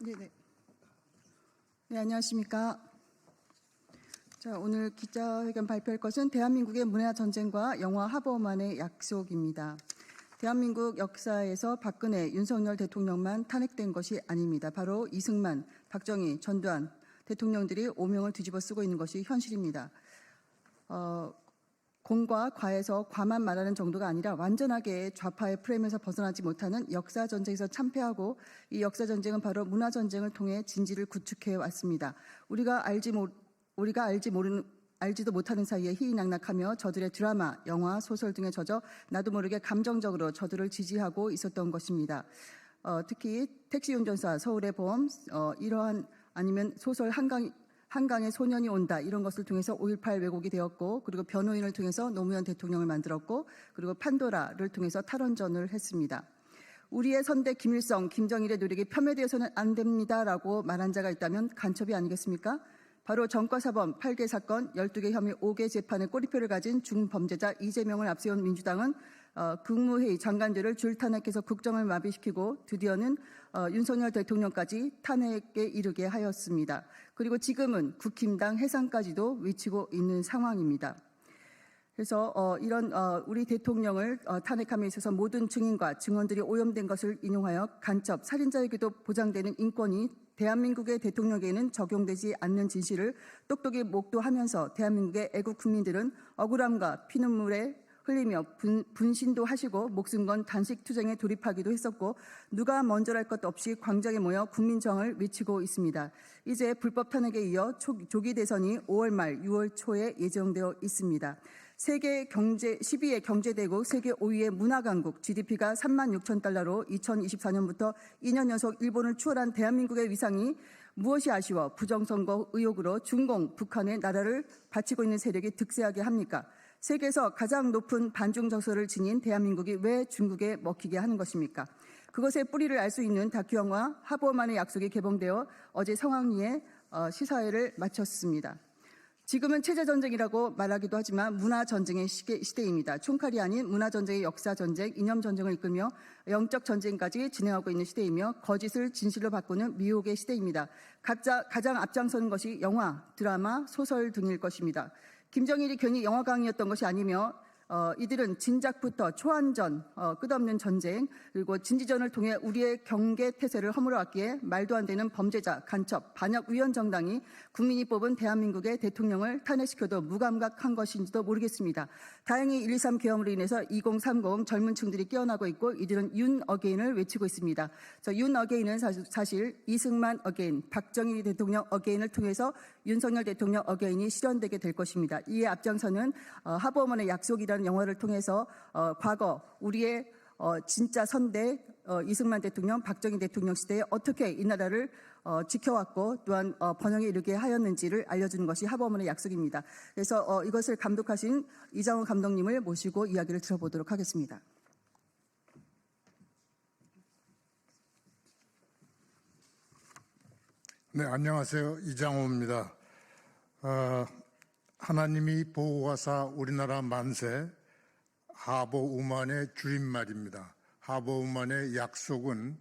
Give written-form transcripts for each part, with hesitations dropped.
네, 안녕하십니까. 자, 오늘 기자회견 발표할 것은 대한민국의 문화전쟁과 영화 하버만의 약속입니다. 대한민국 역사에서 박근혜, 윤석열 대통령만 탄핵된 것이 아닙니다. 바로 이승만, 박정희, 전두환 대통령들이 오명을 뒤집어 쓰고 있는 것이 현실입니다. 공과 과에서 과만 말하는 정도가 아니라 완전하게 좌파의 프레임에서 벗어나지 못하는 역사전쟁에서 참패하고, 이 역사전쟁은 바로 문화전쟁을 통해 진지를 구축해 왔습니다. 우리가 알지도 못하는 사이에 희희낙낙하며 저들의 드라마, 영화, 소설 등에 젖어 나도 모르게 감정적으로 저들을 지지하고 있었던 것입니다. 특히 택시 운전사, 서울의 봄, 이러한 아니면 소설 한강에 소년이 온다, 이런 것을 통해서 5.18 왜곡이 되었고, 그리고 변호인을 통해서 노무현 대통령을 만들었고, 그리고 판도라를 통해서 탈원전을 했습니다. 우리의 선대 김일성, 김정일의 노력이 폄훼되어서는 안 됩니다라고 말한 자가 있다면 간첩이 아니겠습니까? 바로 전과사범 8개 사건, 12개 혐의 5개 재판의 꼬리표를 가진 중범죄자 이재명을 앞세운 민주당은 국무회의 장관들을 줄탄핵해서 국정을 마비시키고 드디어는 윤석열 대통령까지 탄핵에 이르게 하였습니다. 그리고 지금은 국힘당 해산까지도 외치고 있는 상황입니다. 그래서 이런 우리 대통령을 탄핵함에 있어서 모든 증인과 증언들이 오염된 것을 인용하여 간첩, 살인자에게도 보장되는 인권이 대한민국의 대통령에게는 적용되지 않는 진실을 똑똑히 목도하면서 대한민국의 애국 국민들은 억울함과 피눈물에 흘리며 분신도 하시고 목숨 건 단식 투쟁에 돌입하기도 했었고, 누가 먼저랄 것 없이 광장에 모여 국민저항을 외치고 있습니다. 이제 불법 탄핵에 이어 조기 대선이 5월 말 6월 초에 예정되어 있습니다. 세계 경제 10위의 경제대국, 세계 5위의 문화강국, GDP가 36,000달러로 2024년부터 2년 연속 일본을 추월한 대한민국의 위상이 무엇이 아쉬워 부정선거 의혹으로 중공, 북한의 나라를 바치고 있는 세력이 득세하게 합니까? 세계에서 가장 높은 반중 정서를 지닌 대한민국이 왜 중국에 먹히게 하는 것입니까? 그것의 뿌리를 알 수 있는 다큐영화 하버만의 약속이 개봉되어 어제 성황리에 시사회를 마쳤습니다. 지금은 체제전쟁이라고 말하기도 하지만 문화전쟁의 시대입니다. 총칼이 아닌 문화전쟁의 역사전쟁, 이념전쟁을 이끌며 영적 전쟁까지 진행하고 있는 시대이며, 거짓을 진실로 바꾸는 미혹의 시대입니다. 가장 앞장서는 것이 영화, 드라마, 소설 등일 것입니다. 김정일이 괜히 영화광이었던 것이 아니며, 이들은 진작부터 초안전, 끝없는 전쟁, 그리고 진지전을 통해 우리의 경계 태세를 허물어왔기에 말도 안 되는 범죄자, 간첩, 반역 위헌 정당이 국민이 뽑은 대한민국의 대통령을 탄핵시켜도 무감각한 것인지도 모르겠습니다. 다행히 1.23 계엄으로 인해서 2030 젊은 층들이 깨어나고 있고, 이들은 윤 어게인을 외치고 있습니다. 윤 어게인은 사실 이승만 어게인, 박정희 대통령 어게인을 통해서 윤석열 대통령 어게인이 실현되게 될 것입니다. 이에 앞장서는 하버만의 약속이라는 영화를 통해서 과거 우리의 진짜 선대 이승만 대통령, 박정희 대통령 시대에 어떻게 이 나라를 지켜왔고 또한 번영에 이르게 하였는지를 알려주는 것이 하버만의 약속입니다. 그래서 이것을 감독하신 이장훈 감독님을 모시고 이야기를 들어보도록 하겠습니다. 네, 안녕하세요. 이장호입니다. 하나님이 보호하사 우리나라 만세, 하버우먼의 줄임말입니다. 하버우먼의 약속은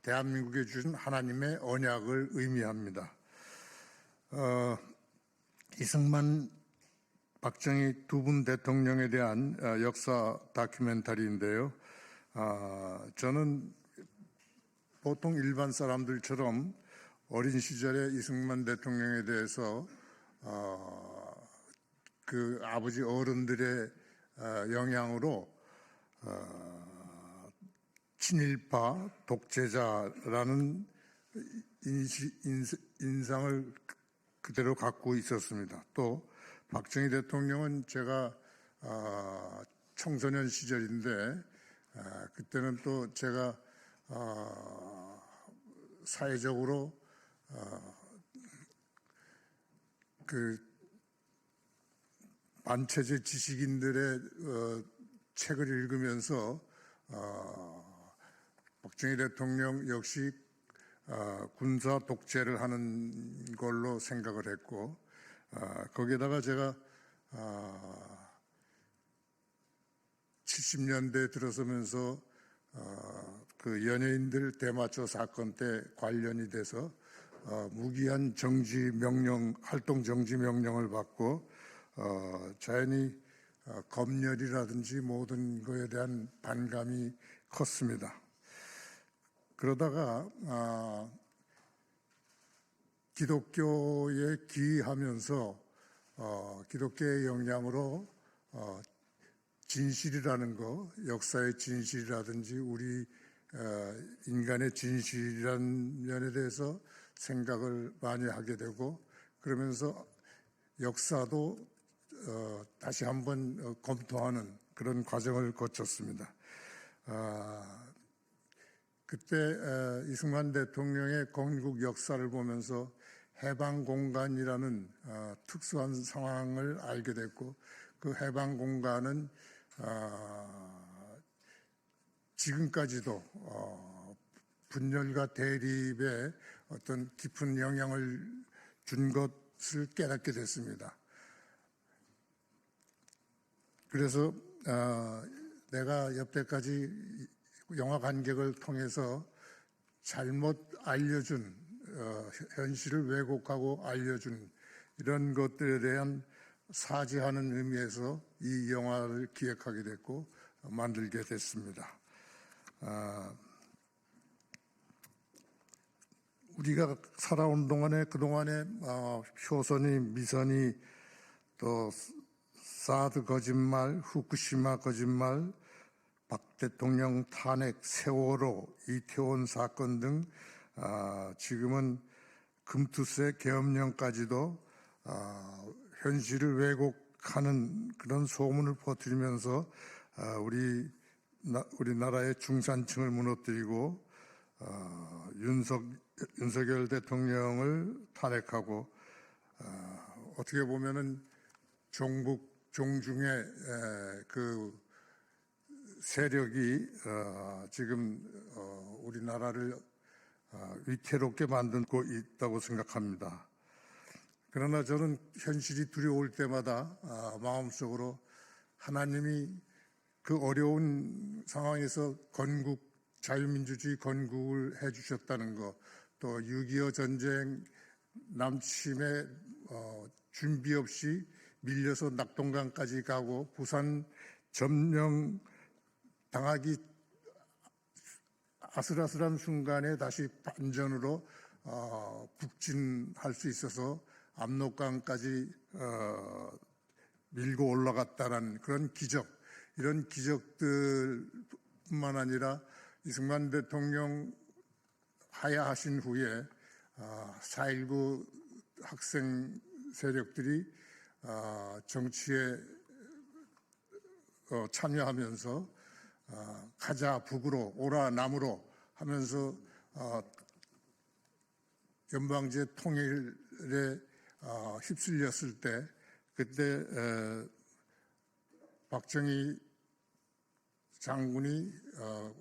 대한민국에 주신 하나님의 언약을 의미합니다. 이승만, 박정희 두 분 대통령에 대한 역사 다큐멘터리인데요. 저는 보통 일반 사람들처럼 어린 시절에 이승만 대통령에 대해서 그 아버지 어른들의 영향으로 친일파 독재자라는 인상을 그대로 갖고 있었습니다. 또 박정희 대통령은 제가 청소년 시절인데 그때는 또 제가 사회적으로 그 반체제 지식인들의 책을 읽으면서 박정희 대통령 역시 군사 독재를 하는 걸로 생각을 했고, 거기에다가 제가 70년대 들어서면서 그 연예인들 대마초 사건 때 관련이 돼서 무기한 정지 명령, 활동 정지 명령을 받고 자연히 검열이라든지 모든 것에 대한 반감이 컸습니다. 그러다가 기독교에 귀의하면서 기독교의 영향으로 진실이라는 거, 역사의 진실이라든지 우리 인간의 진실이라는 면에 대해서 생각을 많이 하게 되고, 그러면서 역사도 다시 한번 검토하는 그런 과정을 거쳤습니다. 그때 이승만 대통령의 건국 역사를 보면서 해방공간이라는 특수한 상황을 알게 됐고, 그 해방공간은 지금까지도 분열과 대립에 어떤 깊은 영향을 준 것을 깨닫게 됐습니다. 그래서 내가 여태까지 영화 관객을 통해서 잘못 알려준 현실을 왜곡하고 알려준 이런 것들에 대한 사죄하는 의미에서 이 영화를 기획하게 됐고 만들게 됐습니다. 우리가 살아온 동안에 그동안에 효선이, 미선이, 또 사드 거짓말, 후쿠시마 거짓말, 박 대통령 탄핵, 세월호, 이태원 사건 등 지금은 금투세 계엄령까지도 현실을 왜곡하는 그런 소문을 퍼뜨리면서 우리나라의 중산층을 무너뜨리고 윤석열 대통령을 탄핵하고 어떻게 보면은 종중의 그 세력이 지금 우리나라를 위태롭게 만들고 있다고 생각합니다. 그러나 저는 현실이 두려울 때마다 마음속으로 하나님이 그 어려운 상황에서 자유민주주의 건국을 해주셨다는 것, 또 6.25 전쟁 남침에 준비 없이 밀려서 낙동강까지 가고 부산 점령 당하기 아슬아슬한 순간에 다시 반전으로 북진할 수 있어서 압록강까지 밀고 올라갔다는 그런 기적, 이런 기적들뿐만 아니라 이승만 대통령 하야하신 후에 4.19 학생 세력들이 정치에 참여하면서 가자 북으로 오라 남으로 하면서 연방제 통일에 휩쓸렸을 때, 그때 박정희 장군이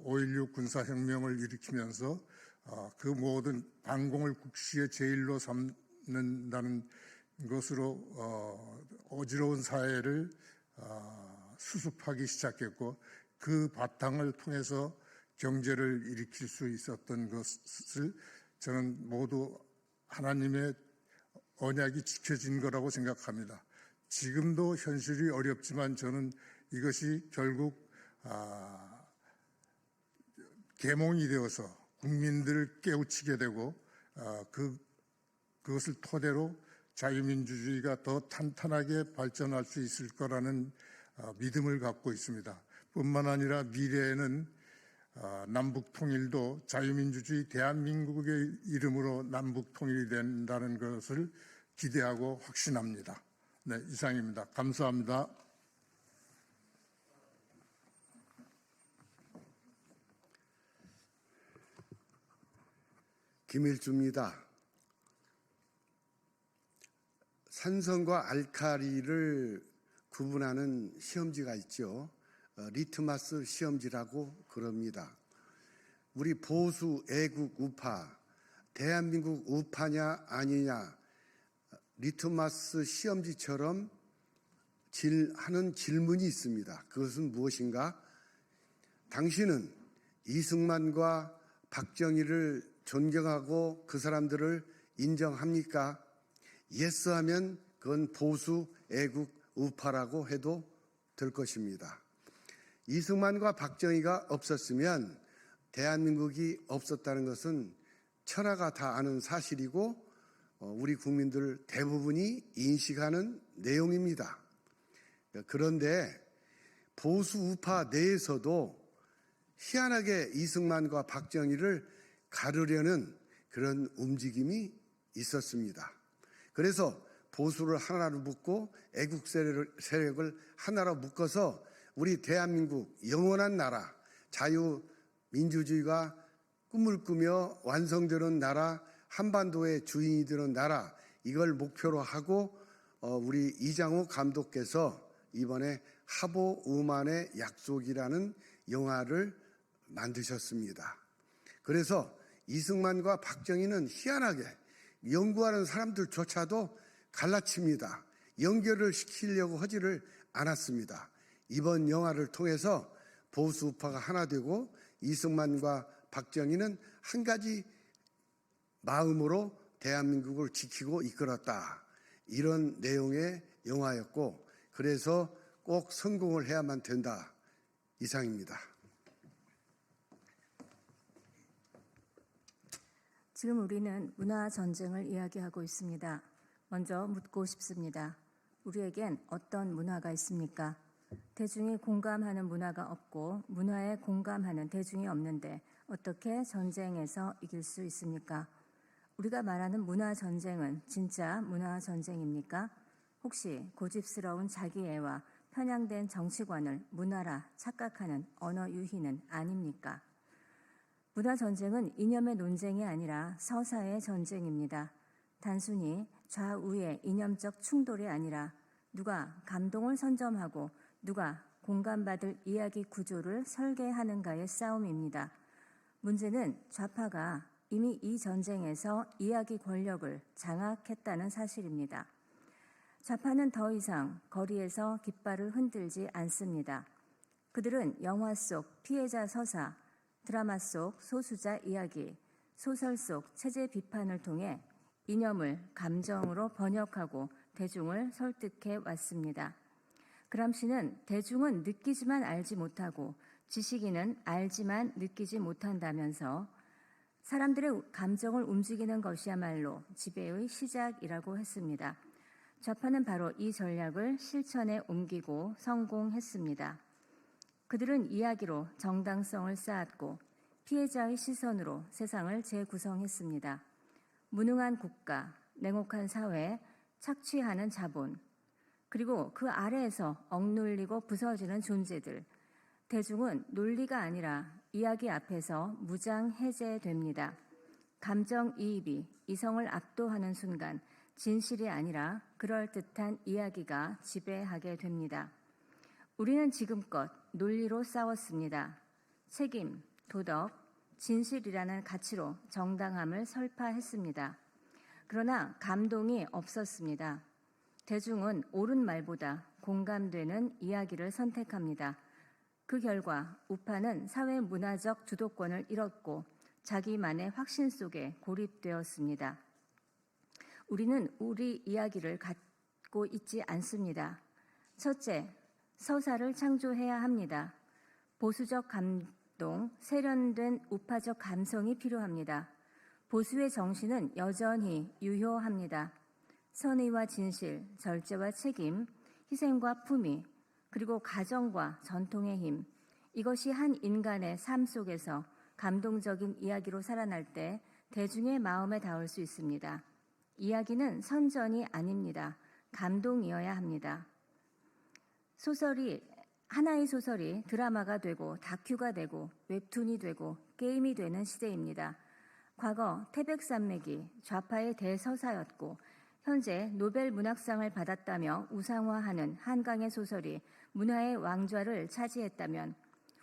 5.16 군사혁명을 일으키면서 그 모든 반공을 국시의 제일로 삼는다는 것으로 어지러운 사회를 수습하기 시작했고, 그 바탕을 통해서 경제를 일으킬 수 있었던 것을 저는 모두 하나님의 언약이 지켜진 거라고 생각합니다. 지금도 현실이 어렵지만 저는 이것이 결국 계몽이 되어서 국민들을 깨우치게 되고 그것을 토대로 자유민주주의가 더 탄탄하게 발전할 수 있을 거라는 믿음을 갖고 있습니다. 뿐만 아니라 미래에는 남북통일도 자유민주주의 대한민국의 이름으로 남북통일이 된다는 것을 기대하고 확신합니다. 네, 이상입니다. 감사합니다. 김일주입니다. 산성과 알카리를 구분하는 시험지가 있죠. 리트마스 시험지라고 그럽니다. 우리 보수 애국 우파, 대한민국 우파냐 아니냐, 리트마스 시험지처럼 하는 질문이 있습니다. 그것은 무엇인가? 당신은 이승만과 박정희를 존경하고 그 사람들을 인정합니까? 예스 하면 그건 보수, 애국, 우파라고 해도 될 것입니다. 이승만과 박정희가 없었으면 대한민국이 없었다는 것은 천하가 다 아는 사실이고 우리 국민들 대부분이 인식하는 내용입니다. 그런데 보수 우파 내에서도 희한하게 이승만과 박정희를 가르려는 그런 움직임이 있었습니다. 그래서 보수를 하나로 묶고 애국 세력을 하나로 묶어서 우리 대한민국 영원한 나라, 자유민주주의가 꿈을 꾸며 완성되는 나라, 한반도의 주인이 되는 나라, 이걸 목표로 하고 우리 이장호 감독께서 이번에 하보 우만의 약속이라는 영화를 만드셨습니다. 그래서 이승만과 박정희는 희한하게 연구하는 사람들조차도 갈라칩니다. 연결을 시키려고 하지를 않았습니다. 이번 영화를 통해서 보수 우파가 하나 되고 이승만과 박정희는 한 가지 마음으로 대한민국을 지키고 이끌었다. 이런 내용의 영화였고 그래서 꼭 성공을 해야만 된다. 이상입니다. 지금 우리는 문화 전쟁을 이야기하고 있습니다. 먼저 묻고 싶습니다. 우리에겐 어떤 문화가 있습니까? 대중이 공감하는 문화가 없고 문화에 공감하는 대중이 없는데 어떻게 전쟁에서 이길 수 있습니까? 우리가 말하는 문화 전쟁은 진짜 문화 전쟁입니까? 혹시 고집스러운 자기애와 편향된 정치관을 문화라 착각하는 언어 유희는 아닙니까? 문화 전쟁은 이념의 논쟁이 아니라 서사의 전쟁입니다. 단순히 좌우의 이념적 충돌이 아니라 누가 감동을 선점하고 누가 공감받을 이야기 구조를 설계하는가의 싸움입니다. 문제는 좌파가 이미 이 전쟁에서 이야기 권력을 장악했다는 사실입니다. 좌파는 더 이상 거리에서 깃발을 흔들지 않습니다. 그들은 영화 속 피해자 서사, 드라마 속 소수자 이야기, 소설 속 체제 비판을 통해 이념을 감정으로 번역하고 대중을 설득해 왔습니다. 그람시는 대중은 느끼지만 알지 못하고 지식인은 알지만 느끼지 못한다면서 사람들의 감정을 움직이는 것이야말로 지배의 시작이라고 했습니다. 좌파는 바로 이 전략을 실천에 옮기고 성공했습니다. 그들은 이야기로 정당성을 쌓았고 피해자의 시선으로 세상을 재구성했습니다. 무능한 국가, 냉혹한 사회, 착취하는 자본, 그리고 그 아래에서 억눌리고 부서지는 존재들, 대중은 논리가 아니라 이야기 앞에서 무장 해제됩니다. 감정이입이 이성을 압도하는 순간 진실이 아니라 그럴듯한 이야기가 지배하게 됩니다. 우리는 지금껏 논리로 싸웠습니다. 책임, 도덕, 진실이라는 가치로 정당함을 설파했습니다. 그러나 감동이 없었습니다. 대중은 옳은 말보다 공감되는 이야기를 선택합니다. 그 결과 우파는 사회 문화적 주도권을 잃었고 자기만의 확신 속에 고립되었습니다. 우리는 우리 이야기를 갖고 있지 않습니다. 첫째, 서사를 창조해야 합니다. 보수적 감동, 세련된 우파적 감성이 필요합니다. 보수의 정신은 여전히 유효합니다. 선의와 진실, 절제와 책임, 희생과 품위, 그리고 가정과 전통의 힘, 이것이 한 인간의 삶 속에서 감동적인 이야기로 살아날 때 대중의 마음에 닿을 수 있습니다. 이야기는 선전이 아닙니다. 감동이어야 합니다. 하나의 소설이 드라마가 되고 다큐가 되고 웹툰이 되고 게임이 되는 시대입니다. 과거 태백산맥이 좌파의 대서사였고 현재 노벨 문학상을 받았다며 우상화하는 한강의 소설이 문화의 왕좌를 차지했다면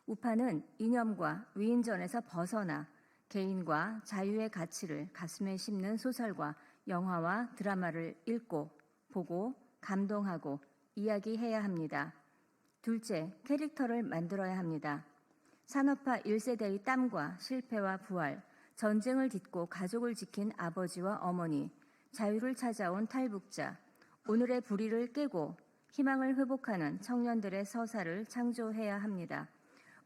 우파는 이념과 위인전에서 벗어나 개인과 자유의 가치를 가슴에 심는 소설과 영화와 드라마를 읽고 보고 감동하고 이야기해야 합니다. 둘째, 캐릭터를 만들어야 합니다. 산업화 1세대의 땀과 실패와 부활, 전쟁을 딛고 가족을 지킨 아버지와 어머니, 자유를 찾아온 탈북자, 오늘의 불의를 깨고 희망을 회복하는 청년들의 서사를 창조해야 합니다.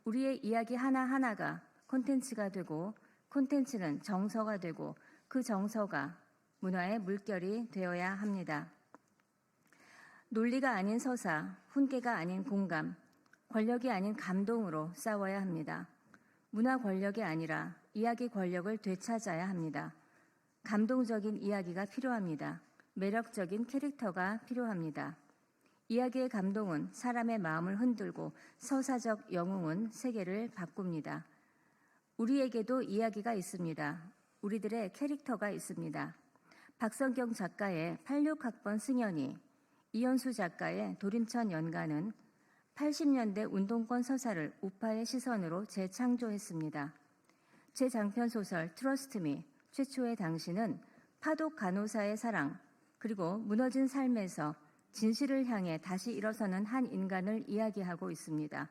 우리의 이야기 하나하나가 콘텐츠가 되고 콘텐츠는 정서가 되고 그 정서가 문화의 물결이 되어야 합니다. 논리가 아닌 서사, 훈계가 아닌 공감, 권력이 아닌 감동으로 싸워야 합니다. 문화 권력이 아니라 이야기 권력을 되찾아야 합니다. 감동적인 이야기가 필요합니다. 매력적인 캐릭터가 필요합니다. 이야기의 감동은 사람의 마음을 흔들고 서사적 영웅은 세계를 바꿉니다. 우리에게도 이야기가 있습니다. 우리들의 캐릭터가 있습니다. 박성경 작가의 86학번 승연이, 이현수 작가의 도림천 연가는 80년대 운동권 서사를 우파의 시선으로 재창조했습니다. 제 장편 소설 트러스트 미, 최초의 당신은 파독 간호사의 사랑, 그리고 무너진 삶에서 진실을 향해 다시 일어서는 한 인간을 이야기하고 있습니다.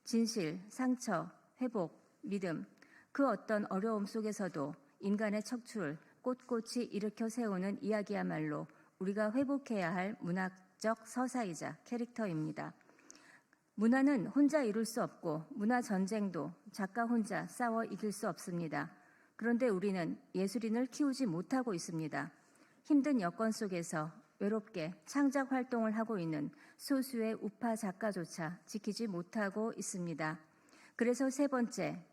진실, 상처, 회복, 믿음, 그 어떤 어려움 속에서도 인간의 척추를 꼿꼿이 일으켜 세우는 이야기야말로 우리가 회복해야 할 문학적 서사이자 캐릭터입니다. 문화는 혼자 이룰 수 없고 문화 전쟁도 작가 혼자 싸워 이길 수 없습니다. 그런데 우리는 예술인을 키우지 못하고 있습니다. 힘든 여건 속에서 외롭게 창작 활동을 하고 있는 소수의 우파 작가조차 지키지 못하고 있습니다. 그래서 세 번째,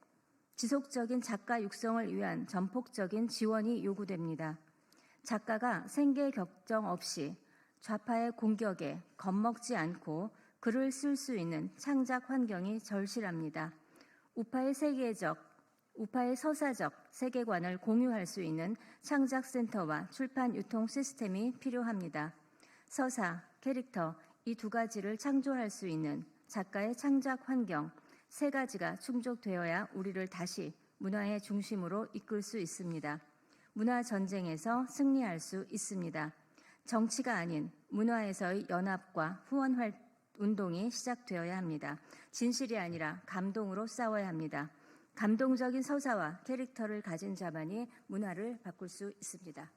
지속적인 작가 육성을 위한 전폭적인 지원이 요구됩니다. 작가가 생계 격정 없이 좌파의 공격에 겁먹지 않고 글을 쓸 수 있는 창작 환경이 절실합니다. 우파의 서사적 세계관을 공유할 수 있는 창작센터와 출판 유통 시스템이 필요합니다. 서사, 캐릭터, 이 두 가지를 창조할 수 있는 작가의 창작 환경, 세 가지가 충족되어야 우리를 다시 문화의 중심으로 이끌 수 있습니다. 문화 전쟁에서 승리할 수 있습니다. 정치가 아닌 문화에서의 연합과 후원 운동이 시작되어야 합니다. 진실이 아니라 감동으로 싸워야 합니다. 감동적인 서사와 캐릭터를 가진 자만이 문화를 바꿀 수 있습니다.